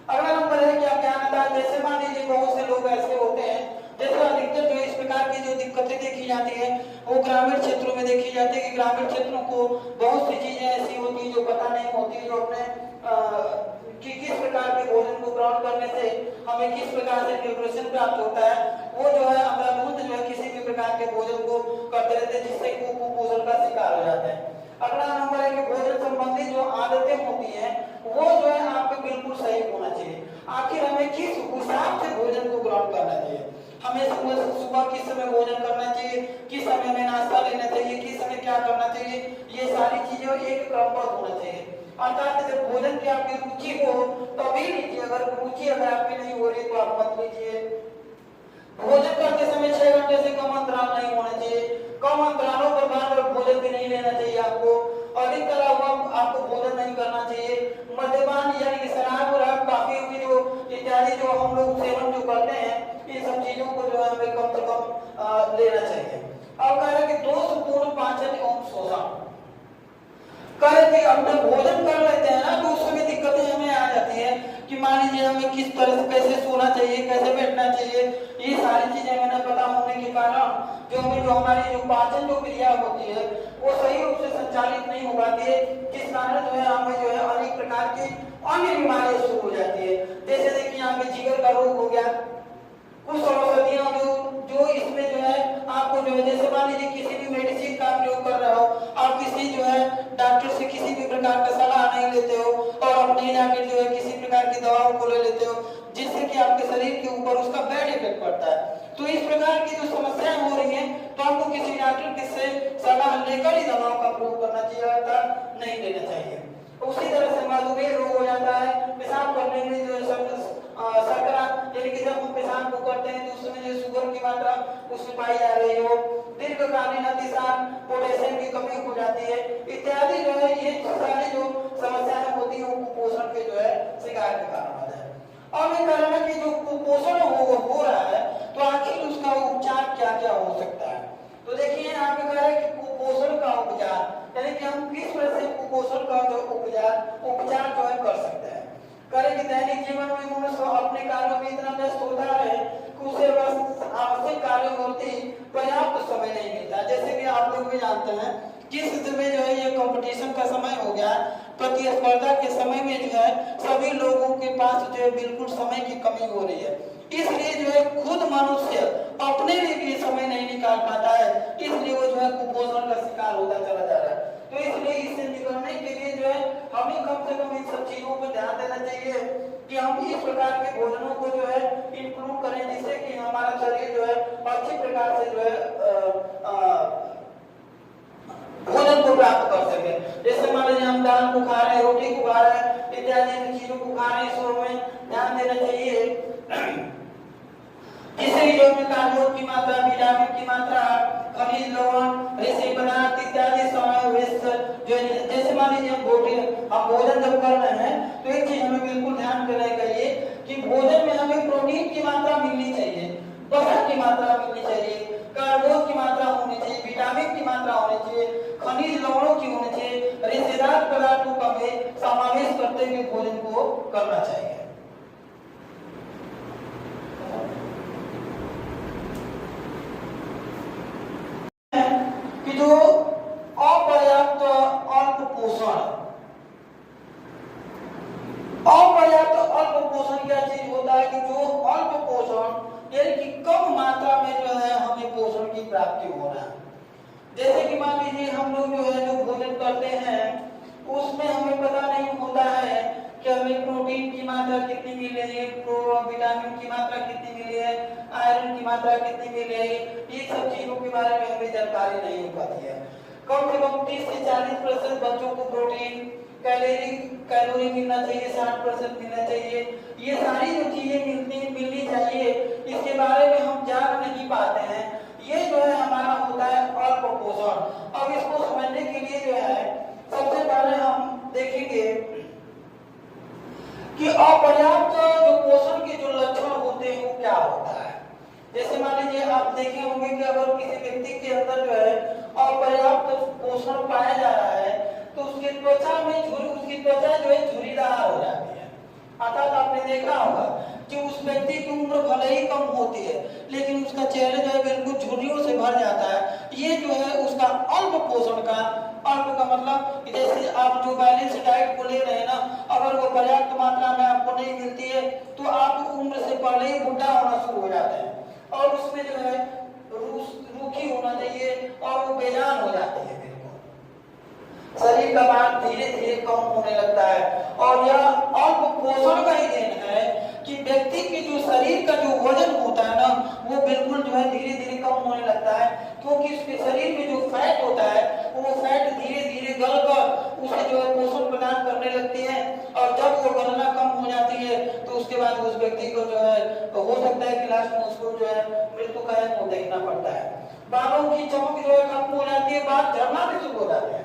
अगला नंबर है क्या क्या आता है, जैसे मान लीजिए बहुत से लोग ऐसे होते हैं जैसे अधिकतर जो इस प्रकार की जो दिक्कतें देखी जाती है वो ग्रामीण क्षेत्रों में देखी जाती है कि ग्रामीण क्षेत्रों को बहुत सी चीजें ऐसी होती है जो पता नहीं होती, जो अपने कि किस प्रकार के भोजन को ग्रहण करने से हमें किस प्रकार से न्यूट्रिशन प्राप्त होता है, वो जो है अंधाधुंध जो है किसी भी प्रकार के भोजन को करते रहते हैं, जिससे कुपोषण का शिकार हो जाते हैं। अगला नंबर है कि भोजन संबंधी जो आदतें होती हैं वो जो है आपको बिल्कुल सही होना चाहिए। आखिर हमें किस हिसाब से भोजन को ग्रहण करना चाहिए, हमें सुबह किस समय भोजन करना चाहिए, किस समय में नाश्ता लेना चाहिए, किस समय क्या करना चाहिए, ये सारी चीजें एक क्रमबद्ध होना चाहिए। अर्थात जब भोजन की आपकी रुचि हो तभी लीजिए, अगर रुचि अगर आपकी नहीं हो रही तो आप मत लीजिए। भोजन करते समय 6 घंटे से कम अंतराल नहीं होना चाहिए, कम अंतरालों पर बार भोजन भी नहीं लेना चाहिए आपको, अधिक तला हुआ आपको भोजन नहीं करना चाहिए, मद्यपान यानी कि शराब और कॉफी की जो इत्यादि जो हम लोग सेवन जो करते हैं, इन सब चीजों को जो है हमें कम से कम लेना चाहिए। अब कह रहे कि दोषपूर्ण पाचन एवं शोषण, कह रहे कि हम जब भोजन कर लेते हैं ना तो उस समय दिक्कतें हमें आ जाती है कि मान लीजिए हमें किस तरह से कैसे सोना चाहिए, कैसे बैठना चाहिए, ये सारी चीजें हमें न पता होने के कारण जो हमारी जो पाचन जो क्रिया होती है वो सही रूप से संचालित नहीं हो पाती है, जिस कारण जो है हमें जो है अनेक प्रकार की अन्य बीमारियां शुरू हो जाती है। जैसे देखिए यहाँ पे जिगर का रोग हो गया, कुछ औषधियां जो इसमें जो है आपको जो है, जैसे मान लीजिए किसी भी मेडिसिन का प्रयोग कर रहे हो, आप किसी जो है डॉक्टर से किसी भी प्रकार का सलाह नहीं लेते हो और अपने जाकर जो है किसी प्रकार की दवाओं को ले लेते हो, जिससे कि आपके शरीर के ऊपर उसका बैड इफेक्ट पड़ता है। तो इस प्रकार की जो समस्याएं हो रही हैं तो आपको किसी डॉक्टर से सलाह लेकर ही दवाओं का प्रयोग करना चाहिए, नहीं लेना चाहिए। उसी तरह से मधुमेह रोग हो जाता है, पेशाब करने में जो शर्करा यानी कि जब हम पेशाब को करते हैं तो उस समय जो शुगर की मात्रा उसमें पाई जा रही हो, दीर्घकालीन अतिसार, पोटेशियम की कमी हो जाती है, इत्यादि जो है ये सारी जो समस्याएं होती है वो कुपोषण के जो है शिकार के कारण होता है। अब ये कहना है कि जो कुपोषण हो रहा है तो आखिर उसका उपचार क्या क्या हो सकता है। तो देखिए यहाँ पे कह रहा है कि कुपोषण का उपचार यानी कि हम किस तरह से कुपोषण का जो उपचार जो है कर सकते हैं। करें कि दैनिक जीवन में मनुष्य अपने कार्यों में इतना व्यस्त होता है कि उसे बस आवश्यक कार्यों प्रति पर्याप्त समय नहीं मिलता। जैसे कि आप लोग भी जानते हैं जिस समय जो है ये कंपटीशन का समय हो गया, प्रतिस्पर्धा के समय में जो है सभी लोगों के पास जो है बिल्कुल समय की कमी हो रही है, इसलिए जो है खुद मनुष्य अपने लिए भी समय नहीं निकाल पाता है, इसलिए वो जो है कुपोषण का शिकार होता चला जा रहा है। तो इसलिए इससे निकलने के लिए जो है हमें कम से कम इन सब चीजों पर ध्यान देना चाहिए कि हम इस प्रकार के भोजनों को जो है इंक्लूड करें, जिससे कि हमारा शरीर जो है अच्छी प्रकार से जो है भोजन को प्राप्त कर सके। जैसे मान लीजिए हम दाल को खा रहे हैं, रोटी को खा रहे हैं, इत्यादि चीजों को खा रहे हैं, इस ओर में ध्यान देना चाहिए, जिससे जो कार्बोहाइड्रेट की मात्रा, विटामिन की मात्रा, खनिज लवण, रेशे पदार्थ इत्यादि समावेश जो जैसे मान लीजिए हम भोजन जब कर रहे हैं तो एक चीज हमें बिल्कुल ध्यान देना चाहिए कि भोजन में हमें प्रोटीन की मात्रा मिलनी चाहिए, वसा की मात्रा मिलनी चाहिए, कार्बोहाइड्रेट की मात्रा होनी चाहिए, विटामिन की मात्रा होनी चाहिए, खनिज लवणों की होनी चाहिए, रेशेदार पदार्थों का भी समावेश करते हुए भोजन को करना चाहिए। कि जो अपर्याप्त अल्प पोषण क्या चीज होता है कि जो अल्प पोषण यानी कि कम मात्रा में जो है हमें पोषण की प्राप्ति हो रहा है। जैसे कि मान लीजिए हम लोग जो है जो भोजन करते हैं उसमें हमें पता नहीं होता है कि हमें प्रोटीन की मात्रा कितनी मिल रही है, विटामिन की मात्रा कितनी मिली है, आयरन की मात्रा कितनी मिल रही है, ये सब चीजों के बारे में हमें जानकारी नहीं हो पाती है। कम से कम 30 से 40% बच्चों को प्रोटीन कैलोरी मिलना चाहिए, 60% मिलना चाहिए, ये सारी जो चीजें मिलनी चाहिए, इसके बारे में हम जान नहीं पाते हैं। ये जो है हमारा होता है अल्प पोषण। अब इसको समझने के लिए जो है सबसे पहले हम देखेंगे कि अपर्याप्त जो पोषण के जो लक्षण होते हैं वो क्या होता है। जैसे मान लीजिए आप देखे होंगे कि अगर किसी व्यक्ति के अंदर जो है अपर्याप्त पोषण पाया जा रहा है तो उसकी त्वचा जो है झुर्रीदार हो जाती है। अर्थात आपने देखा होगा कि उस व्यक्ति की उम्र भले ही कम होती है लेकिन उसका चेहरा जो है बिल्कुल झुर्रियों से भर जाता है। ये जो है उसका अल्प पोषण का, अल्प का मतलब जैसे आप जो बैलेंस डाइट को ले रहे हैं ना, अगर वो पर्याप्त मात्रा में आपको नहीं मिलती है तो आप उम्र से पहले ही बुढ़ा होना शुरू हो जाते हैं और उसमें जो है रूखी होना चाहिए और वो बेजान हो जाती है, शरीर का भार धीरे धीरे कम होने लगता है। और यह अल्प पोषण का ही देन है कि व्यक्ति के जो शरीर का जो वजन होता है ना वो बिल्कुल जो है धीरे धीरे कम होने लगता है, क्योंकि उसके शरीर में जो फैट होता है वो फैट धीरे धीरे गलकर उसे जो है पोषण प्रदान करने लगती है और जब वो गलना कम हो जाती है तो उसके बाद उस व्यक्ति को जो है हो सकता है कि लास्ट में उसको जो है मृत्यु का मुंह देखना पड़ता है। बालों की चमक जो है खत्म हो जाती है, बाल झड़ना भी शुरू हो जाते हैं।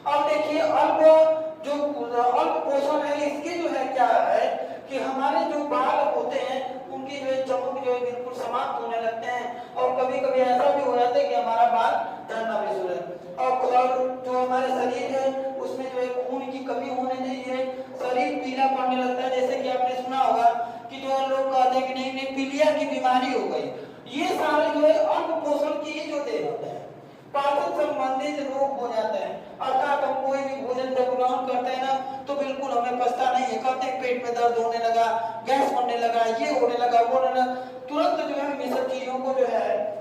अब देखिए अल्प पोषण है, इसके जो है क्या है कि हमारे जो बाल होते हैं उनकी जो है चमक जो है बिल्कुल समाप्त होने लगते हैं, और कभी कभी ऐसा भी हो जाता है कि हमारा बाल झड़ना भी शुरू होता है। और जो हमारे शरीर है उसमें जो है खून की कमी होने चाहिए, शरीर पीला पड़ने लगता है। जैसे कि आपने सुना होगा कि जो लोग कहते हैं कि नहीं नहीं पीलिया की बीमारी हो गई, ये सारे जो है अल्प पोषण की जो देन होते हैं। पाचन संबंधित रोग हो जाते हैं, अर्थात हम कोई भी भोजन जब ग्रहण करते हैं ना तो बिल्कुल हमें पछता नहीं है, कहते हैं पेट में दर्द होने लगा, गैस बनने लगा, ये होने लगा, वो होने लगा, तुरंत जो है हम इन सब चीजों को जो है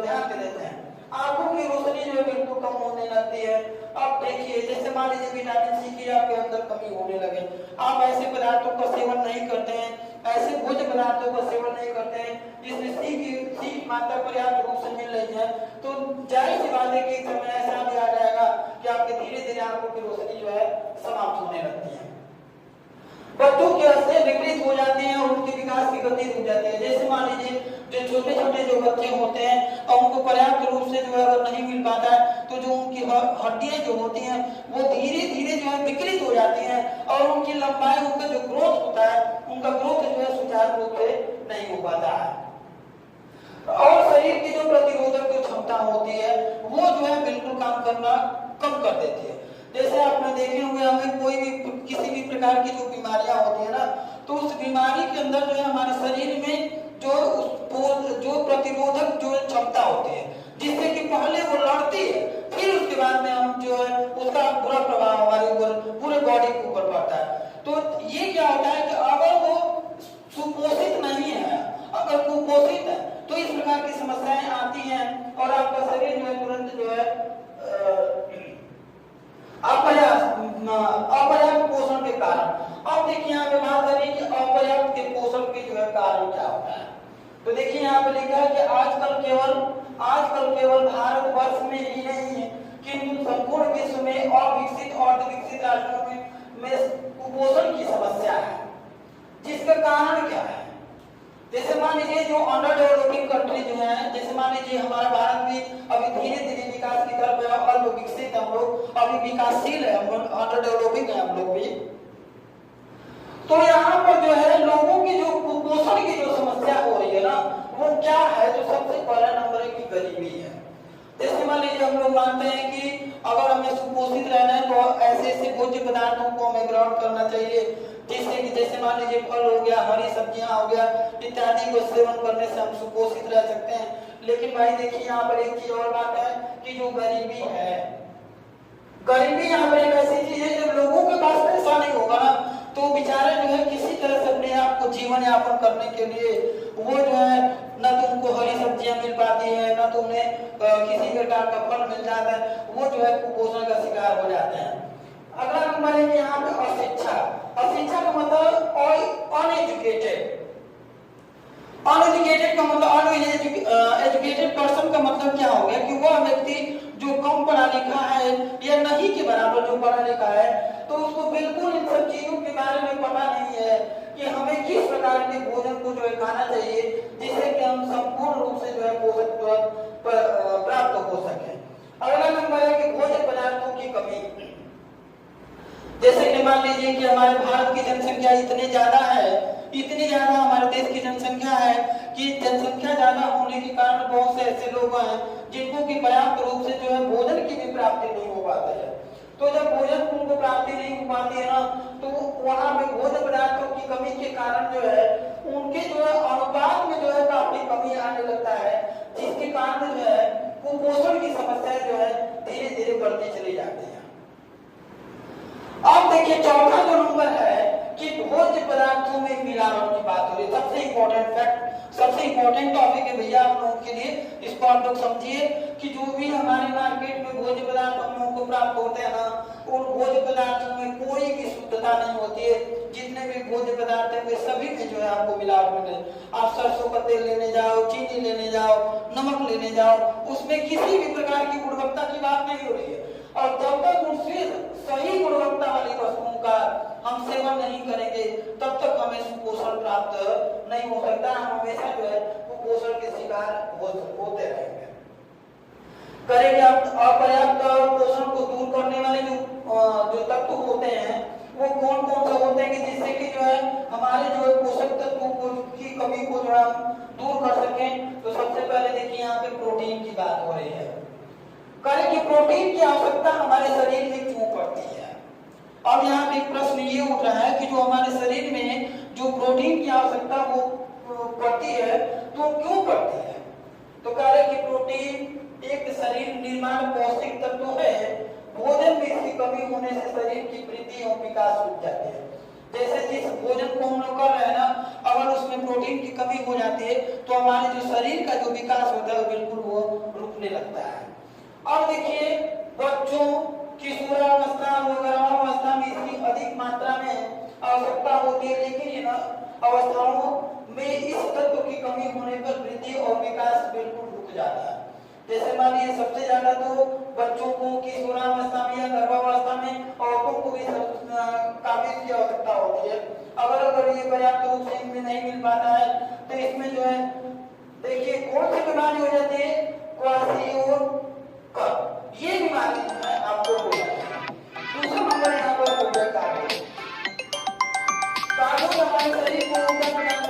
ध्यान दे देते हैं। आंखों की रोशनी जो है बिल्कुल कम होने लगती है। अब देखिए जैसे मान लीजिए विटामिन सी की आपके अंदर कमी होने लगे, आप ऐसे पदार्थों का सेवन नहीं करते हैं, ऐसे भोज्य पदार्थों का सेवन नहीं करते हैं जिसमें सी की मात्रा पर्याप्त रूप से मिल रही है, तो जाहिर सी बात है कि एक समय ऐसा भी आ जाएगा कि आपके धीरे धीरे आंखों की रोशनी जो है समाप्त होने लगती है। बच्चों की आंखें विकृत हो जाती हैं और उनके विकास की गति रुक जाती है। जैसे मान लीजिए जो छोटे छोटे जो बच्चे होते हैं और उनको पर्याप्त रूप से जो है अगर नहीं मिल पाता है तो जो उनकी हड्डियां जो होती हैं वो धीरे धीरे जो है विकृत हो जाती हैं, और उनकी लंबाई, उनका जो ग्रोथ होता है, उनका ग्रोथ जो है सुचारू रूप से नहीं हो पाता है। और शरीर की जो प्रतिरोधक जो क्षमता होती है वो जो है बिल्कुल काम करना कम कर देती है। जैसे आपने देखे होंगे हमें कोई भी किसी भी प्रकार की जो बीमारियां होती है ना, तो उस बीमारी के अंदर जो है हमारे शरीर में जो प्रतिरोधक जो क्षमता होती है जिससे कि पहले वो लड़ती है, फिर उसके बाद में हम जो है उसका बुरा प्रभाव हमारे ऊपर पूरे बॉडी के ऊपर पड़ता है। तो ये क्या होता है कि अगर वो सुपोषित नहीं है, अगर कुपोषित है तो इस प्रकार की समस्याएं आती हैं और आपका शरीर जो है तुरंत जो है अपर्याप्त पोषण के कारण। अब देखिए यहाँ पे बात करें कि अपर्याप्त के पोषण के जो है कारण क्या होता है, तो देखिए यहाँ पे लिखा है कि आजकल केवल भारतवर्ष में ही नहीं है किंतु संपूर्ण विश्व में अविकसित और विकसित राष्ट्रों में कुपोषण की समस्या है। जिसका कारण क्या है? जैसे मान लीजिए जो अंडर डेवलपिंग कंट्री जो है, जैसे मान लीजिए हमारा भारत भी अभी धीरे धीरे विकास की तरफ है, अल्प विकसित हम लोग अभी विकासशील है, हम अंडर डेवलपिंग है हम लोग भी। तो यहाँ पर जो है लोगों की जो कुपोषण की जो समस्या हो रही है ना वो क्या है, जो सबसे पहला नंबर है कि गरीबी है। जैसे मान लीजिए हम लोग मानते हैं कि अगर हमें सुपोषित रहना है तो ऐसे भोज्य पदार्थों को हमें ग्रहण करना चाहिए जिससे कि जैसे मान लीजिए फल हो गया, हरी सब्जियां हो गया इत्यादि को सेवन करने से हम सुपोषित रह सकते हैं। लेकिन भाई देखिए यहाँ पर एक चीज और बात है कि जो गरीबी है, गरीबी यहाँ पर एक ऐसी चीज है जब लोगों के पास पैसा नहीं होगा ना तो बेचारे जो है किसी तरह से अपने आप को जीवन यापन करने के लिए वो जो है न तो उनको हरी सब्जियां मिल पाती है, न तो उन्हें किसी प्रकार का फल मिल जाता है, वो जो है कुपोषण का शिकार हो जाते हैं। अगला नंबर है कि यहाँ पे अशिक्षा। अशिक्षा का मतलब अनएजुकेटेड। अनएजुकेटेड का मतलब अनएजुकेटेड पर्सन का मतलब क्या हो गया कि वह व्यक्ति जो कम पढ़ा लिखा है या नहीं के बराबर जो पढ़ा लिखा है तो उसको बिल्कुल इन सब चीजों के बारे में पता नहीं है कि हमें किस प्रकार के भोजन को जो है खाना चाहिए जिससे कि हम संपूर्ण रूप से जो है पोषण प्राप्त हो सके। अगला नंबर है कि भोजन पदार्थों की कमी। जैसे कि मान लीजिए कि हमारे भारत की जनसंख्या इतनी ज्यादा हमारे देश की जनसंख्या है कि जनसंख्या ज्यादा होने के कारण बहुत से ऐसे लोग हैं जिनको की पर्याप्त रूप से जो है भोजन की भी प्राप्ति नहीं हो पाती है। तो जब भोजन उनको प्राप्ति नहीं हो पाती है ना तो वहाँ पे भोजन पदार्थों की कमी के कारण जो है उनके जो है अनुपात में जो है काफी कमी आने लगता है, जिसके कारण जो है कुपोषण की समस्या जो है धीरे धीरे बढ़ती चली जाती है। अब देखिए चौथा जो नंबर है कि भोज्य पदार्थों में मिलावट की बात हो रही है। सबसे इंपॉर्टेंट फैक्ट, सबसे इंपॉर्टेंट टॉपिक है भैया आप लोगों के लिए, इसको आप लोग समझिए कि जो भी हमारे मार्केट में भोज्य पदार्थ हम लोगों को प्राप्त होते हैं ना उन भोज्य पदार्थों में कोई भी शुद्धता नहीं होती है। जितने भी भोज्य पदार्थ है वे सभी में जो है आपको मिलावट मिले। आप सरसों का तेल लेने जाओ, चीनी लेने जाओ, नमक लेने जाओ, उसमें किसी भी प्रकार की गुणवत्ता की बात नहीं हो रही है। और जब तक उससे सही गुणवत्ता वाली वस्तुओं का हम सेवन नहीं करेंगे तब तक हमें सुपोषण प्राप्त नहीं हो सकता। हम हमेशा जो है कुपोषण के शिकार होते रहेंगे। करें कि अपर्याप्त पोषण को दूर करने वाले जो तत्व होते हैं वो कौन कौन से होते हैं कि जिससे कि जो है हमारे जो पोषक तत्वों की कमी को जो है हम दूर कर सकें। तो सबसे पहले देखिए यहाँ पे प्रोटीन की बात हो रही है। करें कि प्रोटीन की आवश्यकता हमारे शरीर में क्यों पड़ती है। अब यहाँ पे एक प्रश्न ये उठ रहा है कि जो हमारे शरीर में जो प्रोटीन की आवश्यकता वो पड़ती है तो क्यों पड़ती है। तो कह रहे कि प्रोटीन एक शरीर निर्माण पौष्टिक तत्व है। भोजन में इसकी कमी होने से शरीर की वृद्धि और विकास रुक जाते हैं। जैसे जिस भोजन को हम लोग कर रहे हैं ना, अगर उसमें प्रोटीन की कमी हो जाती है तो हमारे जो शरीर का जो विकास होता है बिल्कुल वो रुकने लगता है। और देखिए बच्चों किशोरावस्था वगैरह में इसकी अधिक मात्रा में आवश्यकता होती है, लेकिन इन अवस्थाओं में इस तत्व की कमी होने पर वृद्धि और विकास बिल्कुल रुक जाता है। जैसे मान लीजिए सबसे ज्यादा तो बच्चों को किशोरावस्था में या गर्भावस्था में औरतों को भी काफी की आवश्यकता होती है। अगर ये पर्याप्त रूप से इनमें नहीं मिल पाता है तो इसमें जो है देखिए कौन सी बीमारी हो जाती है, क्वार्सियोकफ, ये बीमारी जो है आपको हो जाती है। दूसरा नंबर यहाँ पर हो गया कार्बन। कार्बन हमारे शरीर को ऊर्जा प्रदान